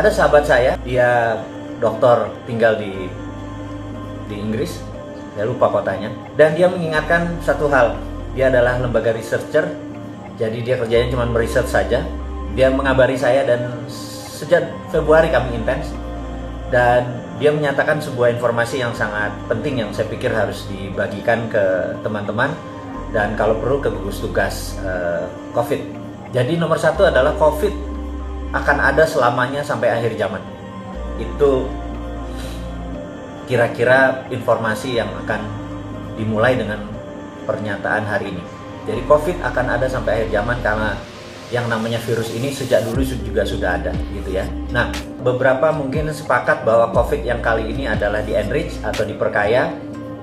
Ada sahabat saya, dia dokter tinggal di Inggris, saya lupa kotanya, dan dia mengingatkan satu hal. Dia adalah lembaga researcher, jadi dia kerjanya cuma meresearch saja. Dia mengabari saya dan sejak Februari kami intens, dan dia menyatakan sebuah informasi yang sangat penting yang saya pikir harus dibagikan ke teman-teman dan kalau perlu ke gugus tugas COVID. Jadi nomor satu adalah COVID akan ada selamanya sampai akhir zaman. Itu kira-kira informasi yang akan dimulai dengan pernyataan hari ini. Jadi COVID akan ada sampai akhir zaman karena yang namanya virus ini sejak dulu juga sudah ada gitu ya. Nah, beberapa mungkin sepakat bahwa COVID yang kali ini adalah di enrich atau diperkaya.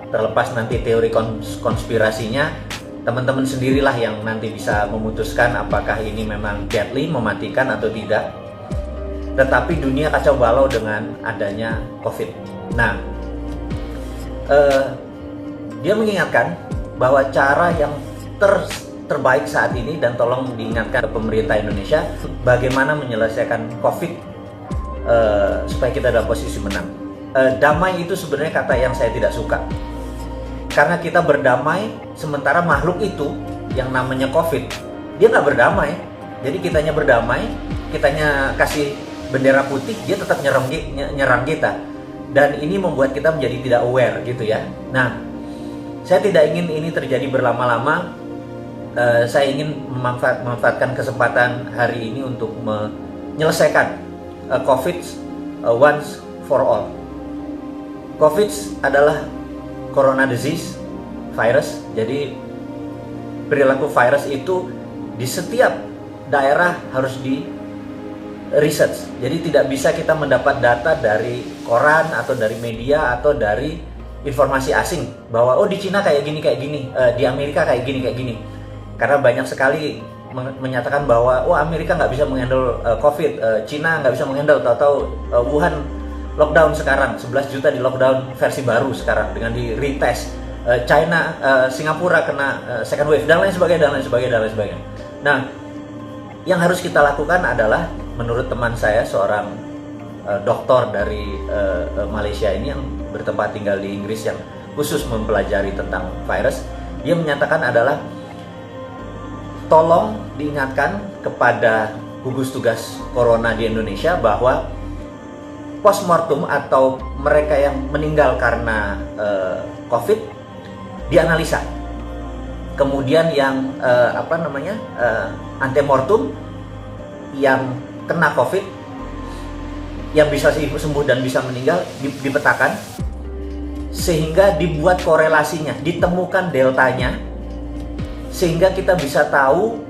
Terlepas nanti teori konspirasinya, teman-teman sendirilah yang nanti bisa memutuskan apakah ini memang deadly, mematikan atau tidak. Tetapi dunia kacau balau dengan adanya COVID. Nah, dia mengingatkan bahwa cara yang terbaik saat ini, dan tolong diingatkan ke pemerintah Indonesia, bagaimana menyelesaikan COVID supaya kita dalam posisi menang. Damai itu sebenarnya kata yang saya tidak suka. Karena kita berdamai, sementara makhluk itu yang namanya COVID, dia nggak berdamai. Jadi kitanya berdamai, kitanya kasih bendera putih, dia tetap nyerang kita. Dan ini membuat kita menjadi tidak aware gitu ya. Nah, saya tidak ingin ini terjadi berlama-lama. Saya ingin memanfaatkan kesempatan hari ini untuk menyelesaikan COVID once for all. COVID adalah corona disease, virus. Jadi perilaku virus itu di setiap daerah harus di research. Jadi tidak bisa kita mendapat data dari koran atau dari media atau dari informasi asing bahwa oh di Cina kayak gini, di Amerika kayak gini. Karena banyak sekali menyatakan bahwa oh Amerika nggak bisa menghandle COVID, Cina nggak bisa menghandle, tahu-tahu Wuhan lockdown sekarang, 11 juta di lockdown versi baru sekarang dengan di retest. China, Singapura kena second wave dan lain sebagainya. Nah, yang harus kita lakukan adalah menurut teman saya, seorang dokter dari Malaysia ini yang bertempat tinggal di Inggris yang khusus mempelajari tentang virus, dia menyatakan adalah tolong diingatkan kepada gugus tugas corona di Indonesia bahwa postmortem atau mereka yang meninggal karena COVID dianalisa. Kemudian yang antemortem yang kena COVID yang bisa sembuh dan bisa meninggal dipetakan sehingga dibuat korelasinya, ditemukan deltanya sehingga kita bisa tahu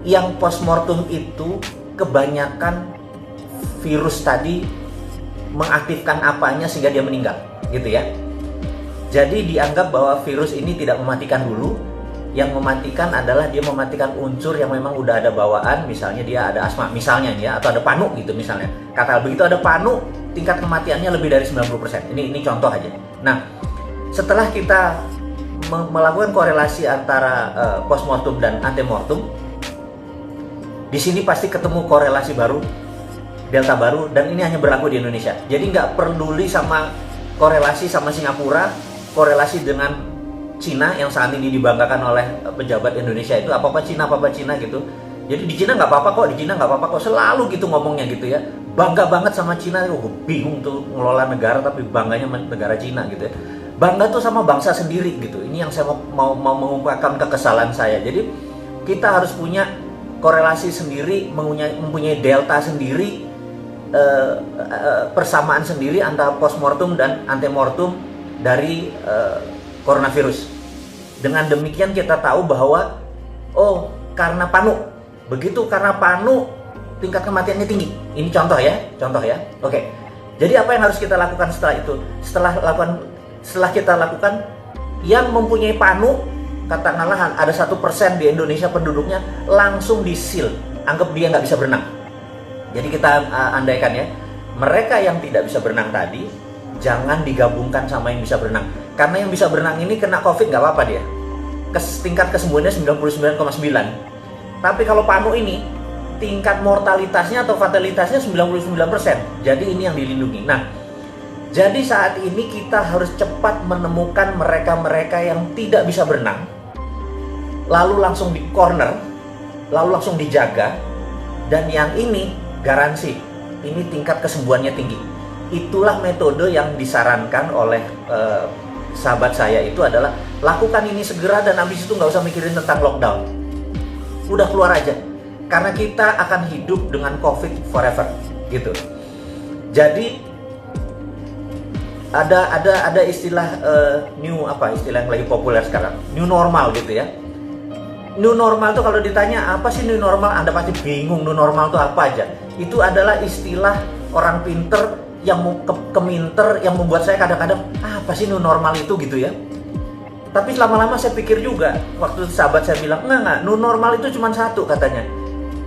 yang postmortem itu kebanyakan virus tadi mengaktifkan apanya sehingga dia meninggal gitu ya. Jadi dianggap bahwa virus ini tidak mematikan dulu. Yang mematikan adalah dia mematikan unsur yang memang udah ada bawaan, misalnya dia ada asma misalnya ya, atau ada panu gitu misalnya. Kata begitu ada panu, tingkat kematiannya lebih dari 90%. Ini contoh aja. Nah, setelah kita melakukan korelasi antara postmortem dan antemortem, di sini pasti ketemu korelasi baru, delta baru, dan ini hanya berlaku di Indonesia. Jadi nggak peduli sama korelasi sama Singapura, korelasi dengan Cina yang saat ini dibanggakan oleh pejabat Indonesia itu apa-apa Cina gitu. Jadi di Cina nggak apa-apa kok, selalu gitu ngomongnya gitu ya. Bangga banget sama Cina, bingung tuh ngelola negara tapi bangganya negara Cina gitu ya. Bangga tuh sama bangsa sendiri gitu. Ini yang saya mau mengungkapkan kekesalan saya. Jadi kita harus punya korelasi sendiri, mempunyai delta sendiri, persamaan sendiri antara postmortem dan antemortem dari coronavirus. Dengan demikian kita tahu bahwa oh karena panu, begitu karena panu tingkat kematiannya tinggi. Ini contoh ya. Oke. Jadi apa yang harus kita lakukan setelah itu? Setelah kita lakukan, yang mempunyai panu, katakanlah ada 1% di Indonesia penduduknya, langsung di-seal, anggap dia nggak bisa berenang. Jadi kita andaikan ya, mereka yang tidak bisa berenang tadi, jangan digabungkan sama yang bisa berenang. Karena yang bisa berenang ini kena COVID nggak apa-apa dia. Tingkat kesembuhannya 99,9. Tapi kalau panu ini, tingkat mortalitasnya atau fatalitasnya 99%. Jadi ini yang dilindungi. Nah, jadi saat ini kita harus cepat menemukan mereka-mereka yang tidak bisa berenang, lalu langsung di corner, lalu langsung dijaga, dan yang ini garansi, ini tingkat kesembuhannya tinggi. Itulah metode yang disarankan oleh sahabat saya itu adalah lakukan ini segera dan habis itu nggak usah mikirin tentang lockdown. Udah keluar aja. Karena kita akan hidup dengan COVID forever, gitu. Jadi ada istilah istilah yang lagi populer sekarang, new normal gitu ya. New normal tuh kalau ditanya apa sih new normal, Anda pasti bingung new normal tuh apa aja. Itu adalah istilah orang pinter yang keminter yang membuat saya kadang-kadang apa sih new normal itu gitu ya. Tapi lama-lama saya pikir juga, waktu sahabat saya bilang enggak, new normal itu cuma satu katanya.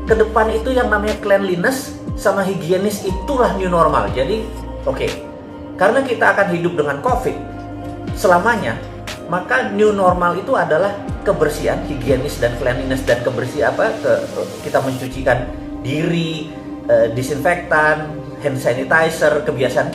Ke depan itu yang namanya cleanliness sama higienis, itulah new normal. Jadi oke. Karena kita akan hidup dengan COVID selamanya, maka new normal itu adalah kebersihan, higienis dan cleanliness dan kebersihan kita mencucikan diri, disinfektan, hand sanitizer, kebiasaan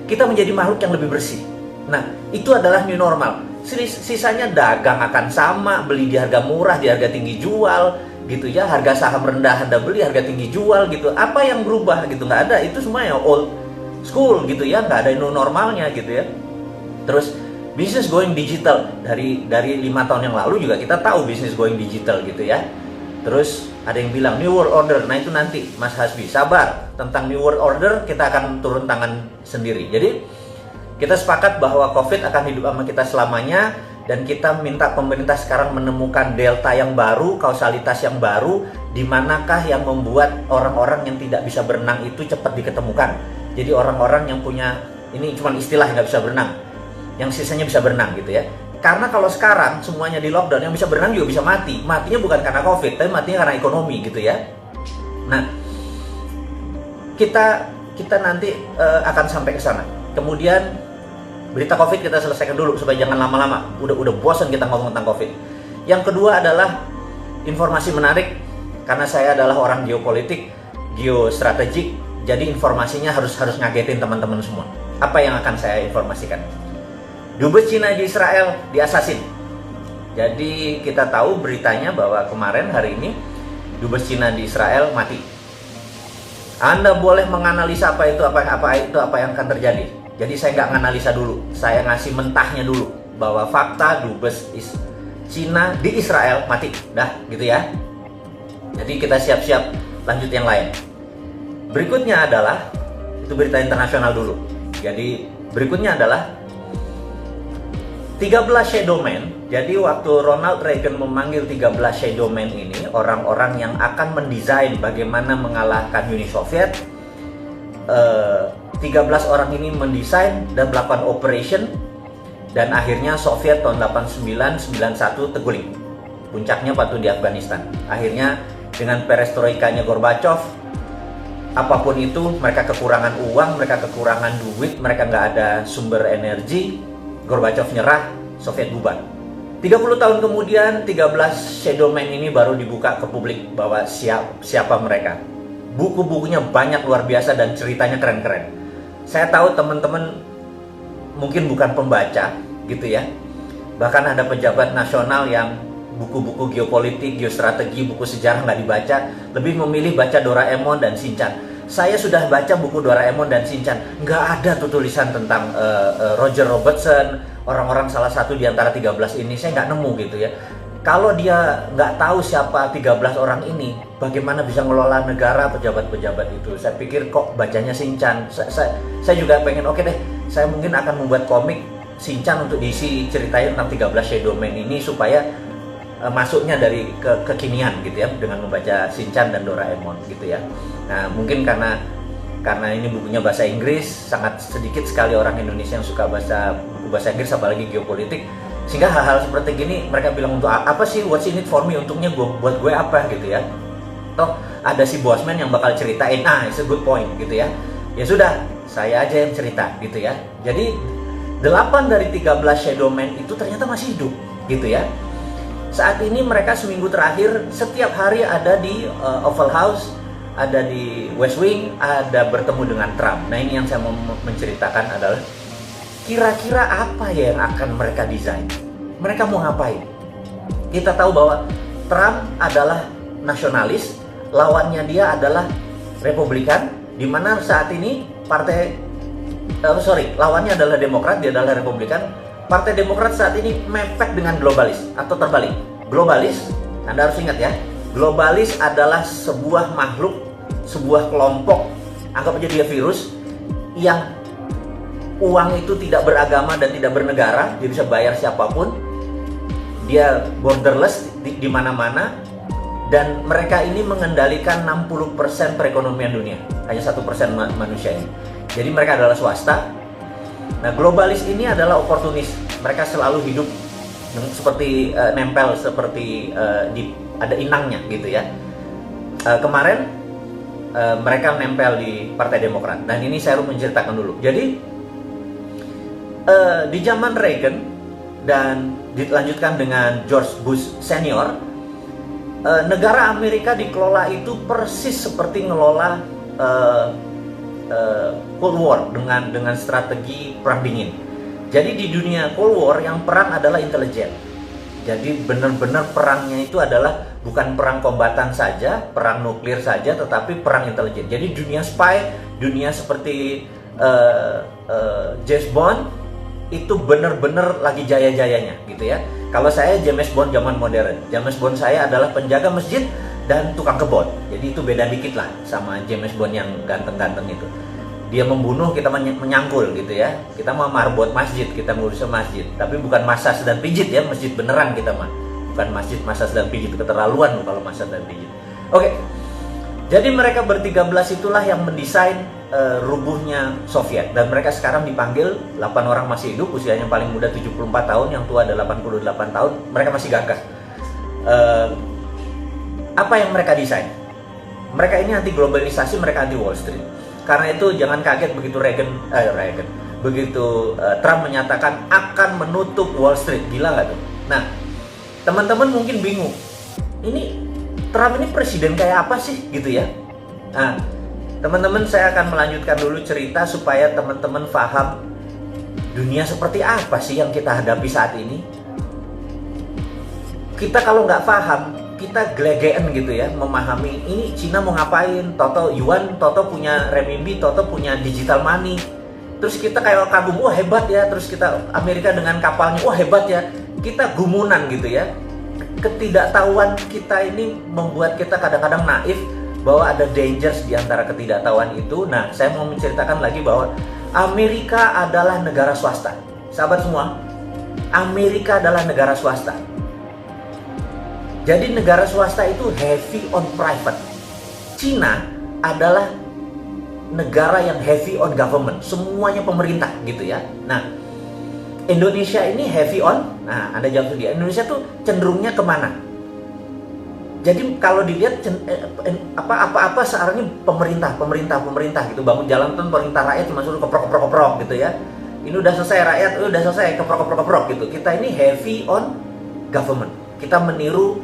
kita menjadi makhluk yang lebih bersih. Nah, itu adalah new normal. Sisanya dagang akan sama, beli di harga murah, di harga tinggi jual, gitu ya. Harga saham rendah Anda beli, harga tinggi jual gitu. Apa yang berubah gitu? Nggak ada. Itu semua ya old school gitu ya, nggak ada new normalnya gitu ya. Terus bisnis going digital dari 5 tahun yang lalu juga kita tahu bisnis going digital gitu ya. Terus ada yang bilang new world order. Nah itu nanti Mas Hasbi sabar, tentang new world order kita akan turun tangan sendiri. Jadi kita sepakat bahwa COVID akan hidup sama kita selamanya, dan kita minta pemerintah sekarang menemukan delta yang baru, kausalitas yang baru, di manakah yang membuat orang-orang yang tidak bisa berenang itu cepat diketemukan. Jadi orang-orang yang punya, ini cuma istilah yang nggak bisa berenang, yang sisanya bisa berenang gitu ya. Karena kalau sekarang semuanya di lockdown, yang bisa berenang juga bisa mati. Matinya bukan karena COVID, tapi matinya karena ekonomi gitu ya. Nah, kita nanti akan sampai ke sana. Kemudian berita COVID kita selesaikan dulu supaya jangan lama-lama. Udah bosan kita ngomong tentang COVID. Yang kedua adalah informasi menarik, karena saya adalah orang geopolitik, geostrategik. Jadi informasinya harus ngagetin teman-teman semua. Apa yang akan saya informasikan? Dubes Cina di Israel diasasin. Jadi kita tahu beritanya bahwa kemarin hari ini Dubes Cina di Israel mati. Anda boleh menganalisa apa yang akan terjadi. Jadi saya nggak nganalisa dulu, saya ngasih mentahnya dulu bahwa fakta Dubes Cina di Israel mati, dah gitu ya. Jadi kita siap-siap lanjut yang lain. Berikutnya adalah, itu berita internasional dulu. Jadi berikutnya adalah 13 shadow men. Jadi waktu Ronald Reagan memanggil 13 shadow men ini, orang-orang yang akan mendesain bagaimana mengalahkan Uni Soviet, 13 orang ini mendesain dan melakukan operation, dan akhirnya Soviet tahun 89-91 terguling. Puncaknya waktu di Afghanistan. Akhirnya dengan perestroikanya Gorbachev, apapun itu, mereka kekurangan uang, mereka kekurangan duit, mereka nggak ada sumber energi, Gorbachev nyerah, Soviet bubar. 30 tahun kemudian, 13 shadow men ini baru dibuka ke publik bahwa siapa mereka. Buku-bukunya banyak luar biasa dan ceritanya keren-keren. Saya tahu teman-teman mungkin bukan pembaca gitu ya. Bahkan ada pejabat nasional yang buku-buku geopolitik, geostrategi, buku sejarah nggak dibaca, lebih memilih baca Doraemon dan Shinchan. Saya sudah baca buku Doraemon dan Shinchan, nggak ada tuh tulisan tentang Roger Robertson, orang-orang salah satu di antara 13 ini, saya nggak nemu gitu ya. Kalau dia nggak tahu siapa 13 orang ini, bagaimana bisa ngelola negara, pejabat-pejabat itu? Saya pikir kok bacanya Shinchan. Saya juga pengen, oke deh, saya mungkin akan membuat komik Shinchan untuk diisi ceritain tentang 13 shadow men ini supaya masuknya dari kekinian gitu ya, dengan membaca Shinchan dan Doraemon gitu ya. Nah mungkin karena ini bukunya bahasa Inggris, sangat sedikit sekali orang Indonesia yang suka buku bahasa Inggris, apalagi geopolitik, sehingga hal-hal seperti gini mereka bilang, untuk apa sih, what's in it for me, untungnya buat gue apa gitu ya. Toh ada si Bosman yang bakal ceritain, it's a good point gitu ya. Ya sudah, saya aja yang cerita gitu ya. Jadi 8 dari 13 shadow men itu ternyata masih hidup gitu ya. Saat ini mereka seminggu terakhir setiap hari ada di Oval House, ada di West Wing, ada bertemu dengan Trump. Nah, ini yang saya mau menceritakan adalah kira-kira apa ya yang akan mereka desain? Mereka mau ngapain? Kita tahu bahwa Trump adalah nasionalis, lawannya dia adalah Republikan, di mana saat ini lawannya adalah Demokrat, dia adalah Republikan. Partai Demokrat saat ini mepet dengan globalis atau terbalik. Globalis, Anda harus ingat ya, globalis adalah sebuah makhluk, sebuah kelompok, anggap aja dia virus, yang uang itu tidak beragama dan tidak bernegara, dia bisa bayar siapapun, dia borderless di mana-mana, dan mereka ini mengendalikan 60% perekonomian dunia, hanya 1% manusia ini. Jadi mereka adalah swasta. Nah, globalis ini adalah oportunis, mereka selalu hidup seperti nempel, seperti ada inangnya gitu ya. Kemarin mereka nempel di Partai Demokrat, dan ini saya harus menceritakan dulu. Jadi di zaman Reagan dan dilanjutkan dengan George Bush senior, negara Amerika dikelola itu persis seperti ngelola Cold War dengan strategi perang dingin. Jadi di dunia Cold War yang perang adalah intelijen. Jadi benar-benar perangnya itu adalah bukan perang kombatan saja, perang nuklir saja, tetapi perang intelijen. Jadi dunia spy, dunia seperti James Bond itu benar-benar lagi jaya-jayanya gitu ya. Kalau saya James Bond zaman modern, James Bond saya adalah penjaga masjid dan tukang kebon. Jadi itu beda dikit lah sama James Bond yang ganteng-ganteng itu. Dia membunuh, kita menyangkul gitu ya. Kita mau marbot masjid, kita ngurus masjid, tapi bukan massas dan pijit ya, masjid beneran kita mah. Bukan masjid massas dan pijit, keterlaluan kalau massas dan pijit. Oke. Jadi mereka ber-13 itulah yang mendesain rubuhnya Soviet, dan mereka sekarang dipanggil, 8 orang masih hidup, usianya paling muda 74 tahun, yang tua ada 88 tahun, mereka masih gagah. Apa yang mereka desain? Mereka ini anti globalisasi, mereka anti Wall Street. Karena itu jangan kaget begitu Trump menyatakan akan menutup Wall Street. Gila nggak tuh? Nah, teman-teman mungkin bingung, ini Trump ini presiden kayak apa sih gitu ya? Nah, teman-teman, saya akan melanjutkan dulu cerita supaya teman-teman paham dunia seperti apa sih yang kita hadapi saat ini. Kita kalau nggak paham, kita gelegean gitu ya, memahami ini Cina mau ngapain, Toto Yuan, Toto punya renminbi, Toto punya digital money. Terus kita kayak kagum, wah hebat ya. Terus kita Amerika dengan kapalnya, wah hebat ya. Kita gumunan gitu ya. Ketidaktahuan kita ini membuat kita kadang-kadang naif bahwa ada dangers di antara ketidaktahuan itu. Nah, saya mau menceritakan lagi bahwa Amerika adalah negara swasta. Sahabat semua, Amerika adalah negara swasta. Jadi negara swasta itu heavy on private. Cina adalah negara yang heavy on government. Semuanya pemerintah gitu ya. Nah, Indonesia ini heavy on, nah Anda jawab sendiri, Indonesia tuh cenderungnya kemana? Jadi kalau dilihat apa-apa sekarang ini pemerintah gitu, bangun jalan tuh pemerintah, rakyat cuma suruh keprok gitu ya. Ini udah selesai rakyat, udah selesai keprok gitu. Kita ini heavy on government. Kita meniru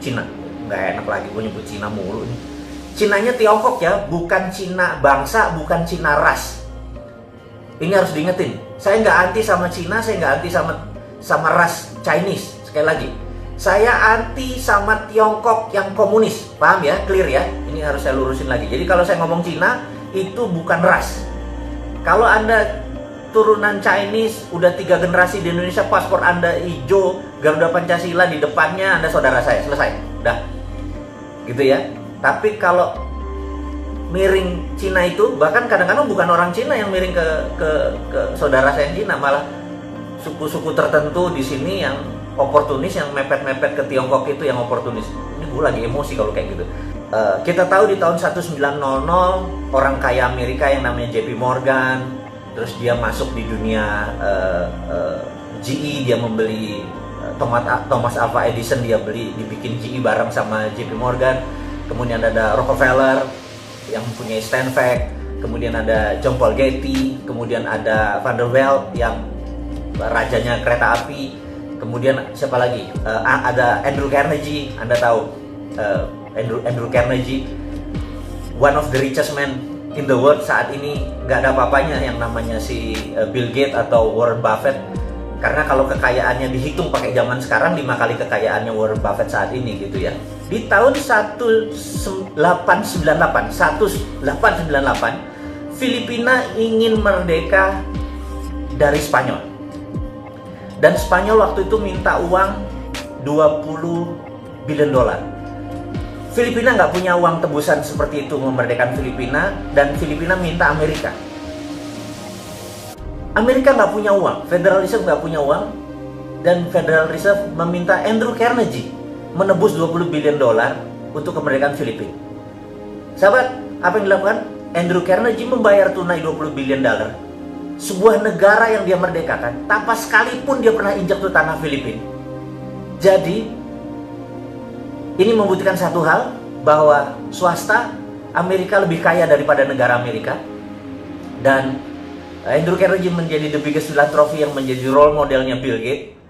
Cina. Nggak enak lagi gue nyebut Cina mulu nih. Cinanya Tiongkok ya, bukan Cina bangsa, bukan Cina ras. Ini harus diingetin. Saya nggak anti sama Cina, saya nggak anti sama ras Chinese. Sekali lagi, saya anti sama Tiongkok yang komunis. Paham ya? Clear ya? Ini harus saya lurusin lagi. Jadi kalau saya ngomong Cina, itu bukan ras. Kalau Anda turunan Chinese, udah 3 generasi di Indonesia, paspor Anda hijau, Garuda Pancasila di depannya, Anda saudara saya, selesai, udah, gitu ya. Tapi kalau miring Cina itu, bahkan kadang-kadang bukan orang Cina yang miring ke saudara saya yang Cina, malah suku-suku tertentu di sini yang oportunis, yang mepet-mepet ke Tiongkok itu yang oportunis. Ini gue lagi emosi kalau kayak gitu. Kita tahu di tahun 1900 orang kaya Amerika yang namanya JP Morgan, terus dia masuk di dunia GE, dia membeli Thomas Alva Edison, dia dibikin GE bareng sama JP Morgan. Kemudian ada Rockefeller yang mempunyai Stanford, kemudian ada John Paul Getty, kemudian ada Vanderbilt yang rajanya kereta api, Kemudian siapa lagi? Ada Andrew Carnegie, Anda tahu Andrew Carnegie, one of the richest man in the world saat ini. Nggak ada apa-apanya yang namanya si Bill Gates atau Warren Buffett, karena kalau kekayaannya dihitung pakai zaman sekarang 5 kali kekayaannya Warren Buffett saat ini gitu ya. Di tahun 1898 Filipina ingin merdeka dari Spanyol, dan Spanyol waktu itu minta uang 20 billion dolar. Filipina nggak punya uang tebusan seperti itu memerdekakan Filipina, dan Filipina minta Amerika. Amerika nggak punya uang, Federal Reserve nggak punya uang, dan Federal Reserve meminta Andrew Carnegie menebus 20 billion dolar untuk kemerdekaan Filipina. Sahabat, apa yang dilakukan? Andrew Carnegie membayar tunai 20 billion dolar. Sebuah negara yang dia merdekakan, tanpa sekalipun dia pernah injak ke tanah Filipina. Jadi, ini membuktikan satu hal, bahwa swasta Amerika lebih kaya daripada negara Amerika. Dan Andrew Carnegie menjadi the biggest philanthropy yang menjadi role modelnya Bill Gates.